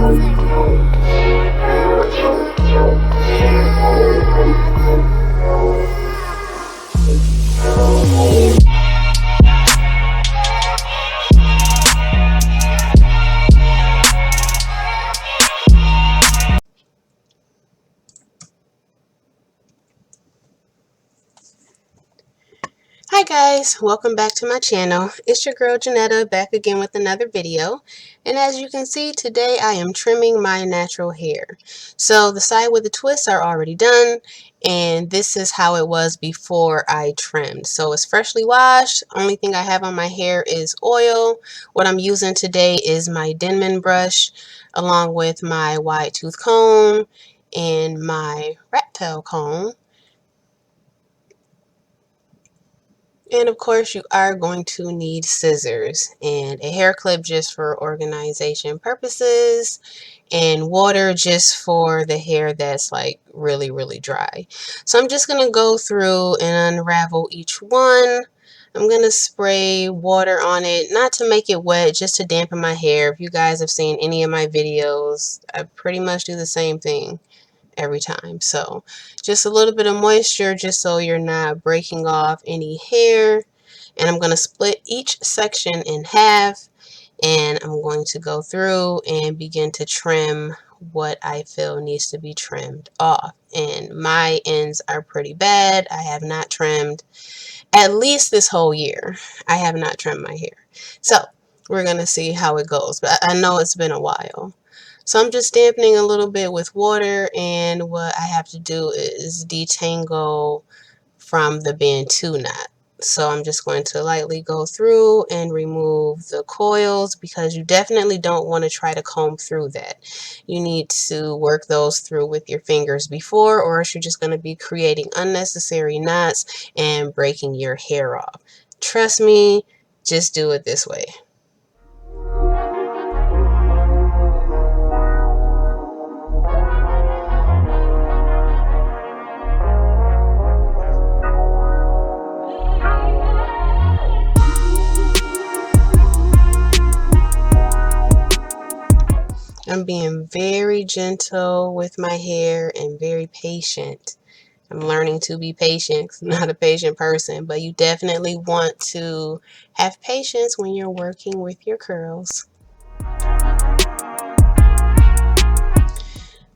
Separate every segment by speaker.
Speaker 1: Hi guys, welcome back to my channel. It's your girl Janetta back again with another video. And as you can see, today I am trimming my natural hair. So the side with the twists are already done, and this is how it was before I trimmed. So it's freshly washed. Only thing I have on my hair is oil. What I'm using today is my Denman brush along with my wide tooth comb and my rat tail comb. And of course, you are going to need scissors and a hair clip just for organization purposes, and water just for the hair that's like really dry. So I'm just going to go through and unravel each one. I'm going to spray water on it, not to make it wet, just to dampen my hair. If you guys have seen any of my videos, I pretty much do the same thing every time. So just a little bit of moisture just so you're not breaking off any hair. And I'm going to split each section in half, and I'm going to go through and begin to trim what I feel needs to be trimmed off. And my ends are pretty bad. I have not trimmed at least this whole year. I have not trimmed my hair. So we're going to see how it goes, but I know it's been a while. So I'm just dampening a little bit with water, and what I have to do is detangle from the Bantu knot. So I'm just going to lightly go through and remove the coils, because you definitely don't want to try to comb through that. You need to work those through with your fingers before, or else you're just going to be creating unnecessary knots and breaking your hair off. Trust me, just do it this way. I'm being very gentle with my hair and very patient. I'm learning to be patient. I'm not a patient person, but you definitely want to have patience when you're working with your curls.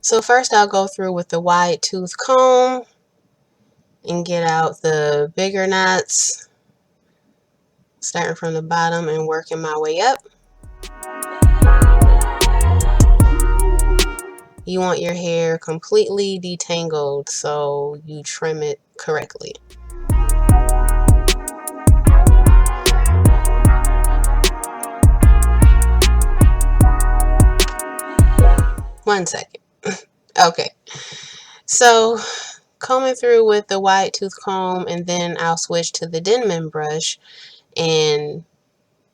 Speaker 1: So first I'll go through with the wide tooth comb and get out the bigger knots, starting from the bottom and working my way up. You want your hair completely detangled so you trim it correctly. One second. Okay, so combing through with the wide tooth comb, and then I'll switch to the Denman brush and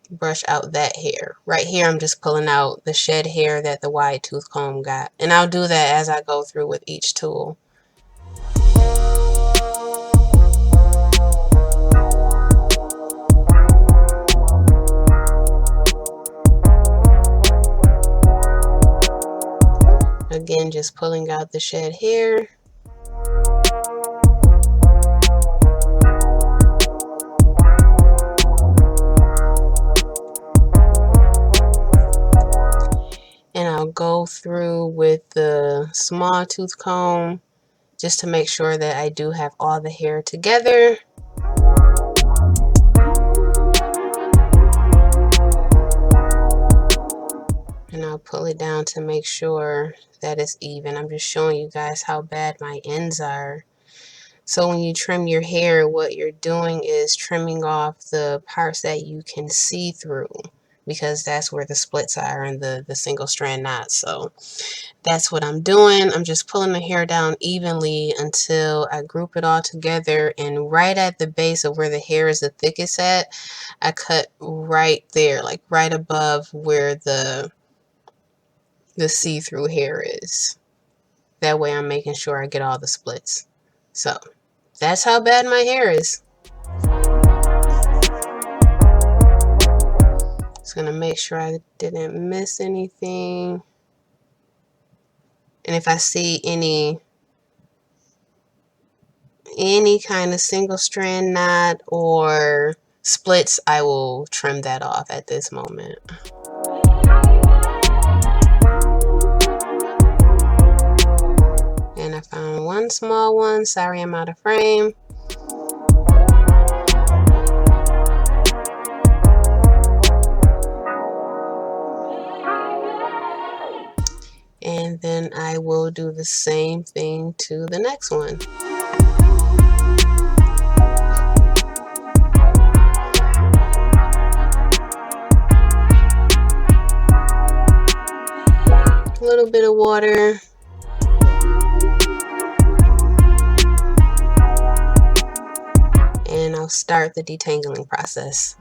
Speaker 1: brush out that hair. Right here I'm just pulling out the shed hair that the wide tooth comb got, and I'll do that as I go through with each tool. Again, just pulling out the shed hair. And I'll go through with the small tooth comb just to make sure that I do have all the hair together. And I'll pull it down to make sure that it's even. I'm just showing you guys how bad my ends are. So when you trim your hair, what you're doing is trimming off the parts that you can see through, because that's where the splits are and the single strand knots. So that's what I'm doing. I'm just pulling the hair down evenly until I group it all together, and right at the base of where the hair is the thickest at, I cut right there, like right above where the see-through hair is. That way I'm making sure I get all the splits. So that's how bad my hair is. Just gonna make sure I didn't miss anything. And if I see any kind of single strand knot or splits, I will trim that off at this moment. And I found one small one. Sorry, I'm out of frame. And then I will do the same thing to the next one. A little bit of water. And I'll start the detangling process.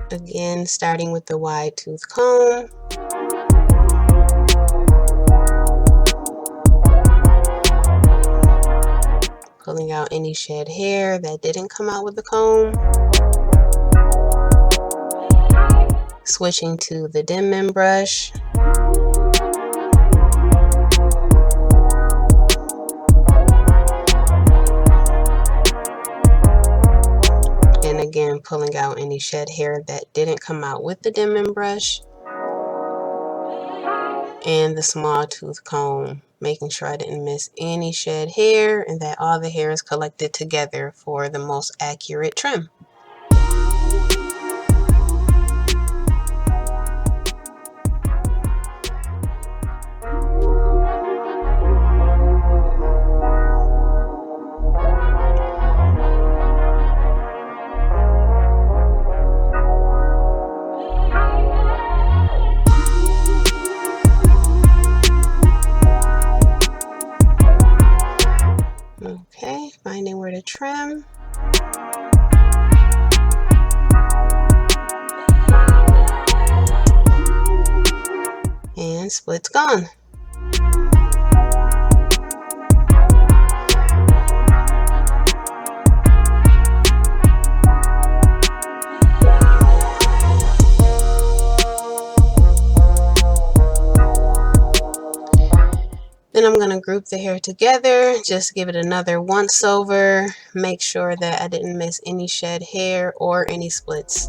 Speaker 1: Again, starting with the wide tooth comb. Pulling out any shed hair that didn't come out with the comb. Switching to the Denman brush. And again, pulling out any shed hair that didn't come out with the Denman brush. And the small tooth comb, making sure I didn't miss any shed hair and that all the hair is collected together for the most accurate trim. Okay, finding where to trim. And split's gone. Then I'm going to group the hair together, just give it another once over, make sure that I didn't miss any shed hair or any splits.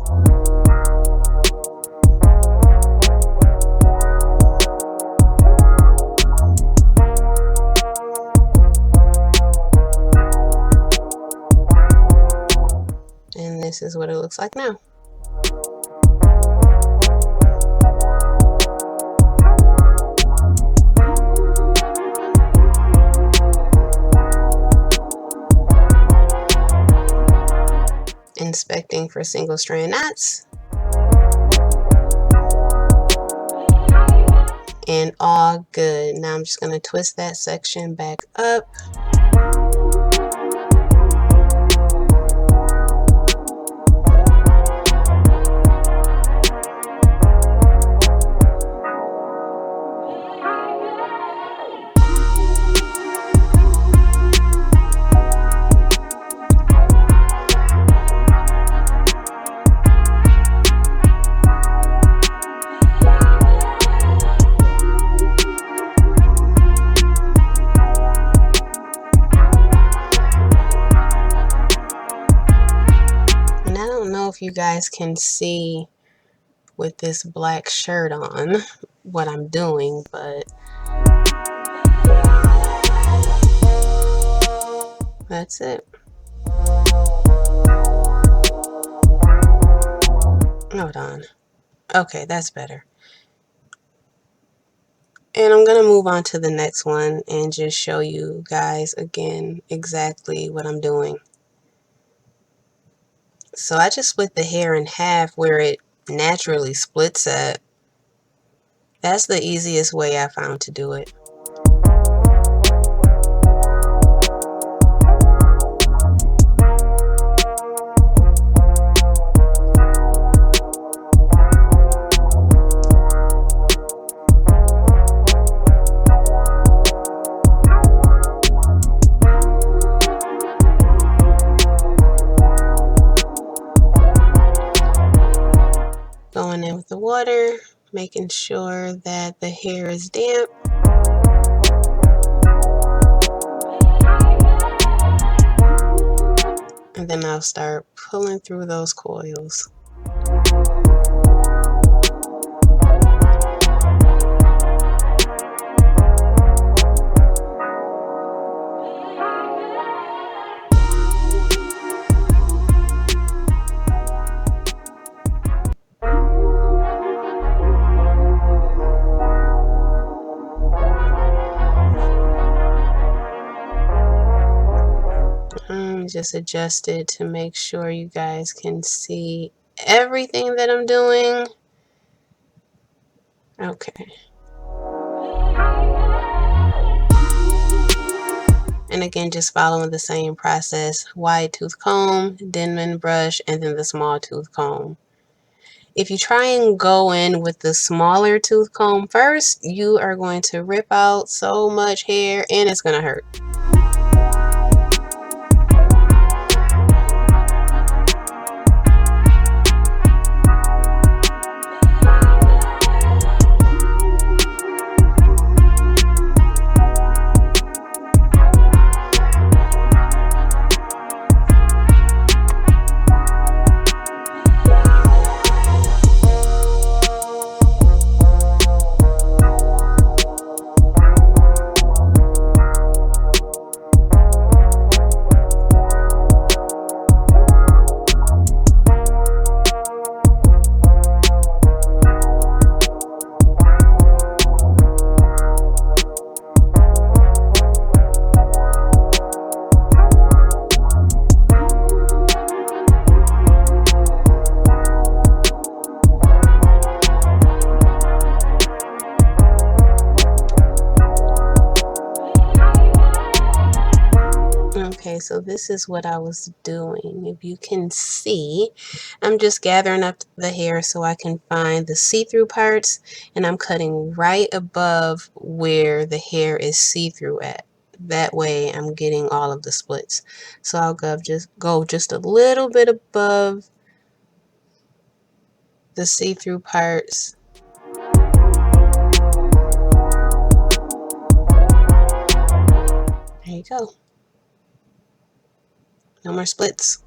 Speaker 1: And this is what it looks like now. Inspecting for single strand knots. And all good. Now I'm just going to twist that section back up. If you guys can see with this black shirt on what I'm doing, but that's it. Hold on. Okay, that's better. And I'm going to move on to the next one and just show you guys again exactly what I'm doing. So I just split the hair in half where it naturally splits at. That's the easiest way I found to do it. Going in with the water, making sure that the hair is damp. And then I'll start pulling through those coils. Just adjust it to make sure you guys can see everything that I'm doing. Okay. And again, just following the same process: wide tooth comb, Denman brush, and then the small tooth comb. If you try and go in with the smaller tooth comb first, you are going to rip out so much hair and it's going to hurt. Okay, so this is what I was doing. If you can see, I'm just gathering up the hair so I can find the see-through parts, and I'm cutting right above where the hair is see-through at. That way I'm getting all of the splits. So I'll go just a little bit above the see-through parts. There you go. No more splits.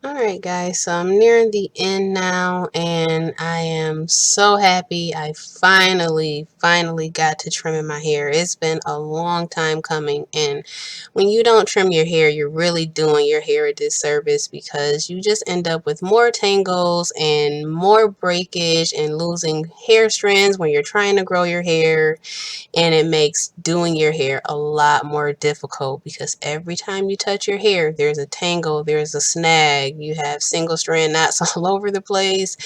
Speaker 1: Alright guys, so I'm nearing the end now and I am so happy I finally got to trimming my hair. It's been a long time coming, and when you don't trim your hair, you're really doing your hair a disservice because you just end up with more tangles and more breakage and losing hair strands when you're trying to grow your hair. And it makes doing your hair a lot more difficult because every time you touch your hair, there's a tangle, there's a snag, you have single strand knots all over the place,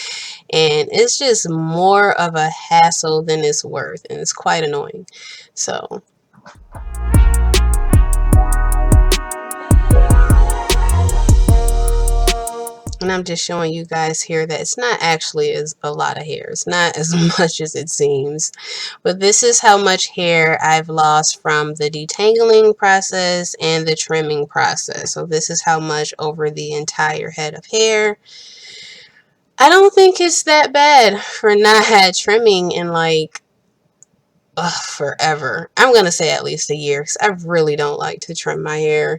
Speaker 1: and it's just more of a hassle than it's worth, and it's quite annoying. So and I'm just showing you guys here that it's not actually as a lot of hair. It's not as much as it seems. But this is how much hair I've lost from the detangling process and the trimming process. So this is how much over the entire head of hair. I don't think it's that bad for not trimming in like forever. I'm going to say at least a year because I really don't like to trim my hair.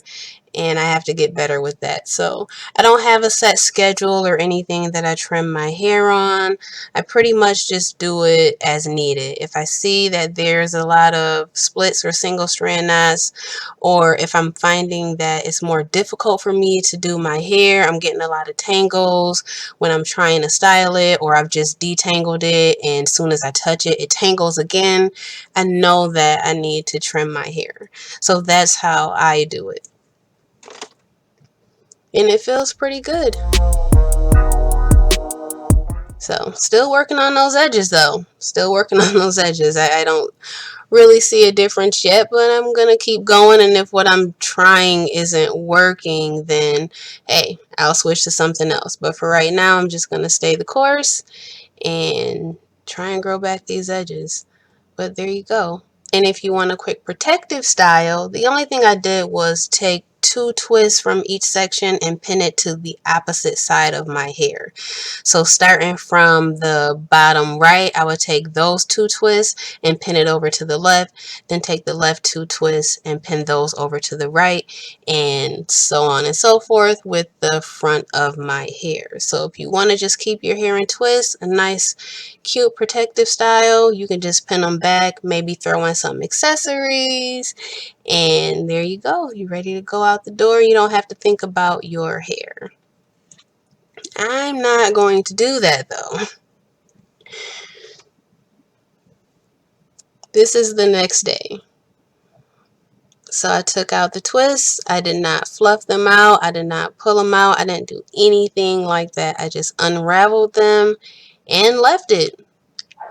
Speaker 1: and I have to get better with that. So I don't have a set schedule or anything that I trim my hair on. I pretty much just do it as needed. If I see that there's a lot of splits or single strand knots, or if I'm finding that it's more difficult for me to do my hair, I'm getting a lot of tangles when I'm trying to style it, or I've just detangled it and as soon as I touch it, it tangles again, I know that I need to trim my hair. So that's how I do it. And it feels pretty good. So still working on those edges though. Still working on those edges. I don't really see a difference yet, but I'm gonna keep going, and if what I'm trying isn't working, then hey, I'll switch to something else. But for right now, I'm just gonna stay the course and try and grow back these edges. But there you go. And if you want a quick protective style, the only thing I did was take 2 twists from each section and pin it to the opposite side of my hair. So starting from the bottom right, I would take those 2 twists and pin it over to the left, then take the left 2 twists and pin those over to the right, and so on and so forth with the front of my hair. So if you want to just keep your hair in twists, a nice cute protective style, you can just pin them back, maybe throw in some accessories, and there you go. You're ready to go out the door. You don't have to think about your hair. I'm not going to do that though. This is the next day. So I took out the twists. I did not fluff them out. I did not pull them out. I didn't do anything like that. I just unraveled them and left it.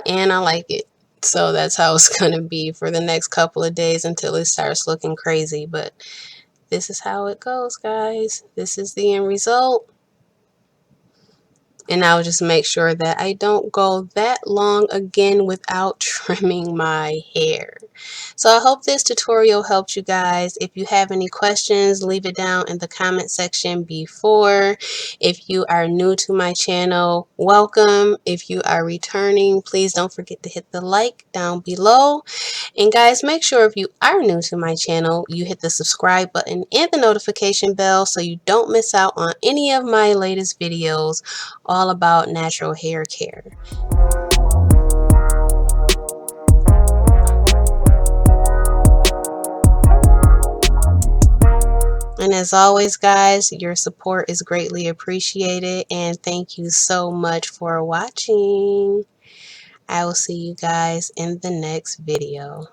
Speaker 1: And I like it. So that's how it's going to be for the next couple of days until it starts looking crazy. But this is how it goes, guys. This is the end result. And I'll just make sure that I don't go that long again without trimming my hair. So I hope this tutorial helped you guys. If you have any questions, leave it down in the comment section before. If you are new to my channel, welcome. If you are returning, please don't forget to hit the like down below. And guys, make sure if you are new to my channel, you hit the subscribe button and the notification bell so you don't miss out on any of my latest videos all about natural hair care. And as always, guys, your support is greatly appreciated, and thank you so much for watching. I will see you guys in the next video.